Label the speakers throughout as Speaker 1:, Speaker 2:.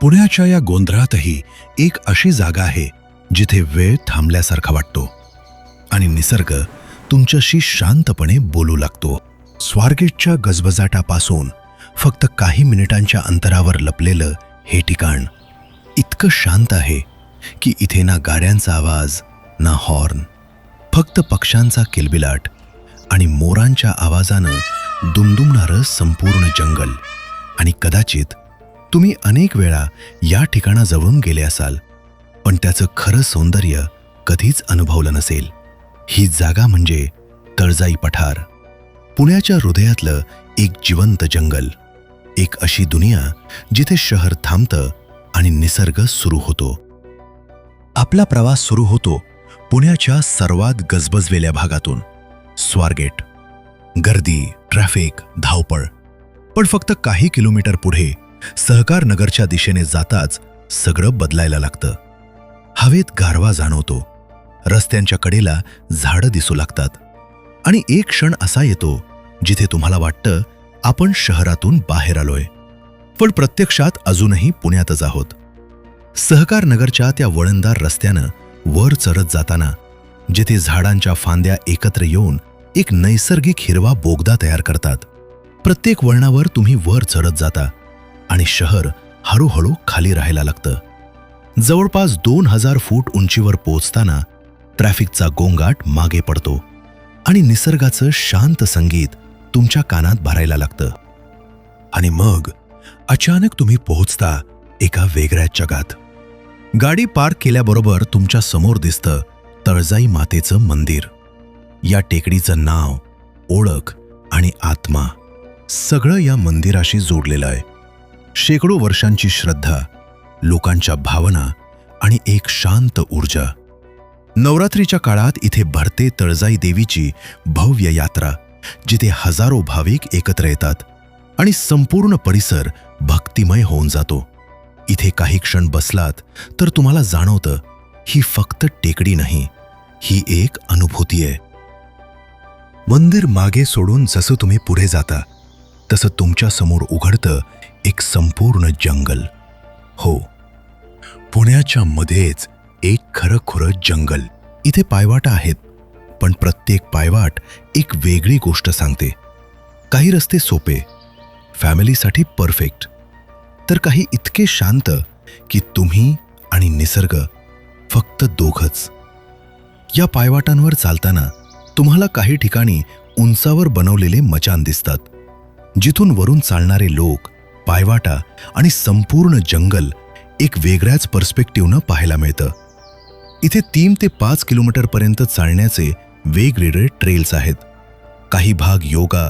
Speaker 1: पुण्याच्या या गोंधळातही एक अशी जागा आहे जिथे वेळ थांबल्यासारखा वाटतो आणि निसर्ग तुमच्याशी शांतपणे बोलू लागतो. स्वारगेटच्या गजबजाटापासून फक्त काही मिनिटांच्या अंतरावर लपलेलं हे ठिकाण इतकं शांत आहे की इथे ना गाड्यांचा आवाज, ना हॉर्न, फक्त पक्ष्यांचा किलबिलाट आणि मोरांच्या आवाजानं दुमदुमणारं संपूर्ण जंगल. आणि कदाचित तुम्ही अनेक वेळा या ठिकाणाजवळून गेले असाल, पण त्याचं खरं सौंदर्य कधीच अनुभवलं नसेल. ही जागा म्हणजे तळजाई पठार, पुण्याच्या हृदयातलं एक जिवंत जंगल. एक अशी दुनिया जिथे शहर थांबतं आणि निसर्ग सुरू होतो. आपला प्रवास सुरू होतो पुण्याच्या सर्वात गजबजलेल्या भागातून, स्वारगेट. गर्दी, ट्रॅफिक, धावपळ. पण फक्त काही किलोमीटर पुढे सहकार नगरच्या दिशेने जाताच सगळं बदलायला लागतं. हवेत गारवा जाणवतो, रस्त्यांच्या कडेला झाडं दिसू लागतात आणि एक क्षण असा येतो जिथे तुम्हाला वाटतं आपण शहरातून बाहेर आलोय, पण प्रत्यक्षात अजूनही पुण्यातच आहोत. सहकार नगरच्या त्या वळणदार रस्त्यानं वर चढत जाताना, जिथे झाडांच्या फांद्या एकत्र येऊन एक नैसर्गिक हिरवा बोगदा तयार करतात, प्रत्येक वळणावर तुम्ही वर चढत जाता आणि शहर हळूहळू खाली राहायला लागतं. जवळपास 2000 फूट उंचीवर पोहोचताना ट्रॅफिकचा गोंगाट मागे पडतो आणि निसर्गाचं शांत संगीत तुमच्या कानात भरायला लागतं. आणि मग अचानक तुम्ही पोहोचता एका वेगळ्या जगात. गाडी पार्क केल्याबरोबर तुमच्या समोर दिसतं तळजाई मातेचं मंदिर. या टेकडीचं नाव, ओळख आणि आत्मा सगळं या मंदिराशी जोडलेलं आहे. शेकडो वर्षांची श्रद्धा, लोकांच्या भावना आणि एक शांत ऊर्जा. नवरात्रीच्या काळात इथे भरते तळजाई देवीची भव्य यात्रा, जिथे हजारो भाविक एकत्र येतात आणि संपूर्ण परिसर भक्तिमय होऊन जातो. इथे काही क्षण बसलात तर तुम्हाला जाणवतं ही फक्त टेकडी नाही, ही एक अनुभूती आहे. मंदिर मागे सोडून जसं तुम्ही पुढे जाता तसं तुमच्या समोर उघडतं एक संपूर्ण जंगल. हो, पुण्याच्या मध्येच एक खरं जंगल. इथे पायवाटा आहेत, पण प्रत्येक पायवाट एक वेगळी गोष्ट सांगते. काही रस्ते सोपे, फॅमिलीसाठी परफेक्ट, तर काही इतके शांत की तुम्ही आणि निसर्ग फक्त दोघंच. या पायवाटांवर चालताना तुम्हाला काही ठिकाणी उंचावर बनवलेले मचान दिसतात, जिथून वरून चालणारे लोक, पायवाटा आणि संपूर्ण जंगल एक वेगळ्याच पर्स्पेक्टिव्हनं पाहायला मिळतं. इथे 3 ते 5 किलोमीटरपर्यंत चालण्याचे वेगवेगळे ट्रेल्स आहेत. काही भाग योगा,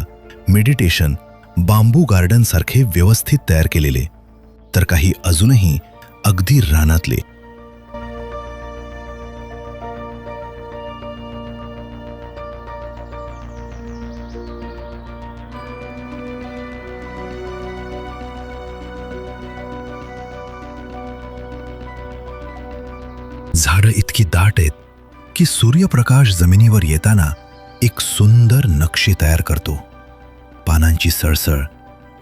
Speaker 1: मेडिटेशन, बांबू गार्डन सारखे व्यवस्थित तयार केलेले, तर काही अजूनही अगदी रानातले. झाडं इतकी दाट आहेत की सूर्यप्रकाश जमिनीवर येताना एक सुंदर नक्षी तयार करतो. पानांची सळसळ,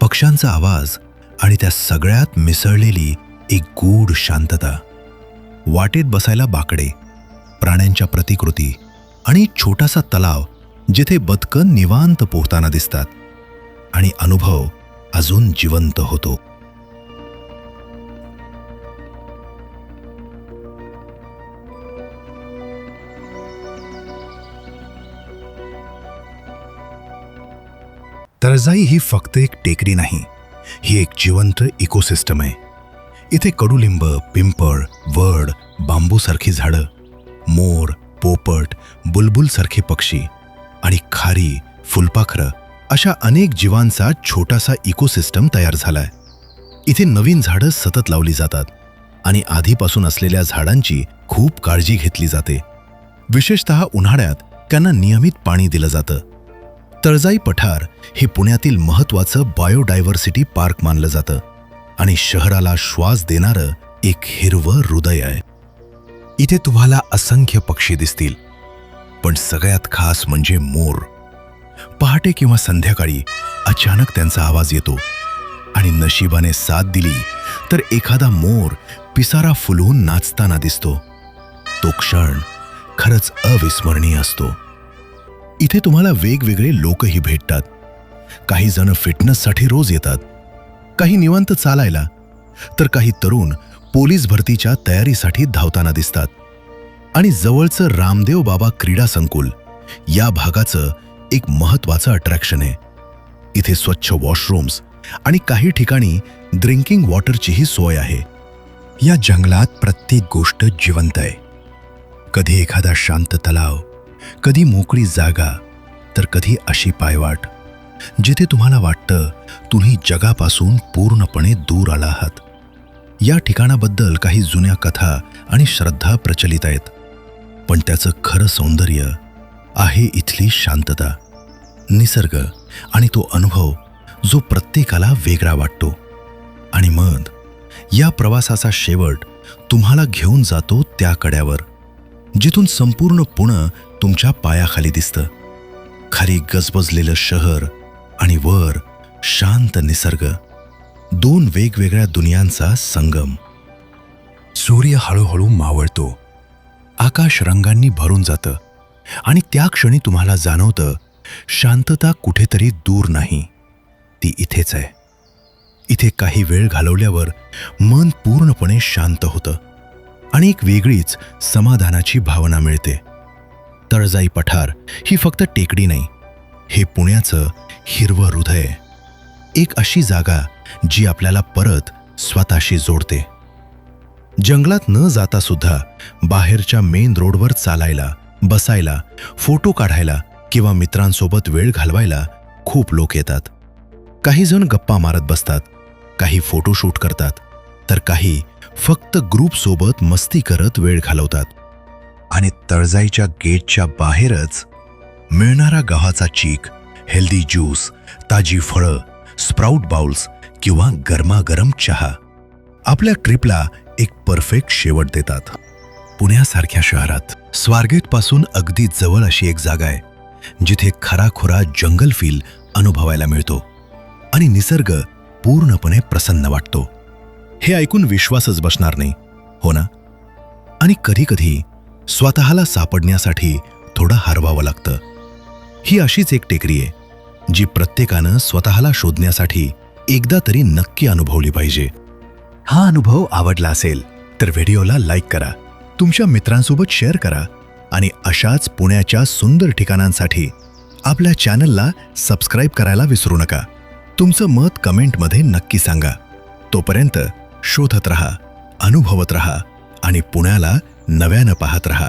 Speaker 1: पक्ष्यांचा आवाज आणि त्या सगळ्यात मिसळलेली एक गूढ शांतता. वाटेत बसायला बाकडे, प्राण्यांच्या प्रतिकृती आणि छोटासा तलाव जिथे बदकं निवांत पोहताना दिसतात आणि अनुभव अजून जिवंत होतो. तळजाई ही फक्त एक टेकडी नाही, ही एक जिवंत इकोसिस्टम आहे. इथे कडुलिंब, पिंपळ, वड, बांबूसारखी झाडं, मोर, पोपट, बुलबुलसारखे पक्षी आणि खारी, फुलपाखरं अशा अनेक जीवांचा छोटासा इकोसिस्टम तयार झालाय. इथे नवीन झाडं सतत लावली जातात आणि आधीपासून असलेल्या झाडांची खूप काळजी घेतली जाते. विशेषतः उन्हाळ्यात त्यांना नियमित पाणी दिलं जातं. तळजाई पठार हे पुण्यातील महत्त्वाचं बायोडायव्हर्सिटी पार्क मानलं जातं आणि शहराला श्वास देणारं एक हिरवं हृदय आहे. इथे तुम्हाला असंख्य पक्षी दिसतील, पण सगळ्यात खास म्हणजे मोर. पहाटे किंवा संध्याकाळी अचानक त्यांचा आवाज येतो आणि नशिबाने साथ दिली तर एखादा मोर पिसारा फुलवून नाचताना दिसतो. तो क्षण खरंच अविस्मरणीय असतो. इथे तुम्हाला वेगवेगळे लोकही भेटतात. काही जण फिटनेससाठी रोज येतात, काही निवांत चालायला, तर काही तरुण पोलीस भरतीच्या तयारीसाठी धावताना दिसतात. आणि जवळचं रामदेव बाबा क्रीडा संकुल या भागाचं एक महत्त्वाचं अट्रॅक्शन आहे. इथे स्वच्छ वॉशरूम्स आणि काही ठिकाणी ड्रिंकिंग वॉटरचीही सोय आहे. या जंगलात प्रत्येक गोष्ट जिवंत आहे. कधी एखादा शांत तलाव, कधी मोकळी जागा, तर कधी अशी पायवाट जिथे तुम्हाला वाटतं तुम्ही जगापासून पूर्णपणे दूर आला आहात. या ठिकाणाबद्दल काही जुन्या कथा आणि श्रद्धा प्रचलित आहेत, पण त्याचं खरं सौंदर्य आहे इथली शांतता, निसर्ग आणि तो अनुभव जो प्रत्येकाला वेगळा वाटतो. आणि मग या प्रवासाचा शेवट तुम्हाला घेऊन जातो त्या कड्यावर जिथून संपूर्ण पुणे तुमच्या पायाखाली दिसतं. खाली गजबजलेलं शहर आणि वर शांत निसर्ग, दोन वेगवेगळ्या दुनियांचा संगम. सूर्य हळूहळू मावळतो, आकाश रंगांनी भरून जातं आणि त्या क्षणी तुम्हाला जाणवतं शांतता कुठेतरी दूर नाही, ती इथेच आहे. इथे काही वेळ घालवल्यावर मन पूर्णपणे शांत होतं आणि एक वेगळीच समाधानाची भावना मिळते. तळजाई पठार ही फक्त टेकडी नाही, हे पुण्याचं हिरवं हृदय, एक अशी जागा जी आपल्याला परत स्वतःशी जोडते. जंगलात न जाता सुद्धा बाहेरच्या मेन रोडवर चालायला, बसायला, फोटो काढायला किंवा मित्रांसोबत वेळ घालवायला खूप लोक येतात. काही जण गप्पा मारत बसतात, काही फोटोशूट करतात, तर काही फक्त ग्रुपसोबत मस्ती करत वेळ घालवतात. आणि तळजाईच्या गेटच्या बाहेरच मिळणारा गव्हाचा चीक, हेल्दी ज्यूस, ताजी फळं, स्प्राउट बाउल्स किंवा गरमागरम चहा आपल्या ट्रिपला एक परफेक्ट शेवट देतात. पुण्यासारख्या शहरात स्वारगेटपासून अगदी जवळ अशी एक जागा आहे जिथे खराखुरा जंगल फील अनुभवायला मिळतो आणि निसर्ग पूर्णपणे प्रसन्न वाटतो. हे ऐकून विश्वासच बसणार नाही, हो ना? आणि कधीकधी स्वतःला सापडण्यासाठी थोडं हरवावं लागतं. ही अशीच एक टेकडी आहे जी प्रत्येकानं स्वतःला शोधण्यासाठी एकदा तरी नक्की अनुभवली पाहिजे. हा अनुभव आवडला असेल तर व्हिडिओला लाईक करा, तुमच्या मित्रांसोबत शेअर करा आणि अशाच पुण्याच्या सुंदर ठिकाणांसाठी आपल्या चॅनलला सबस्क्राईब करायला विसरू नका. तुमचं मत कमेंटमध्ये नक्की सांगा. तोपर्यंत शोधत रहा, अनुभवत रहा आणि पुण्याला नव्यानं पाहत रहा.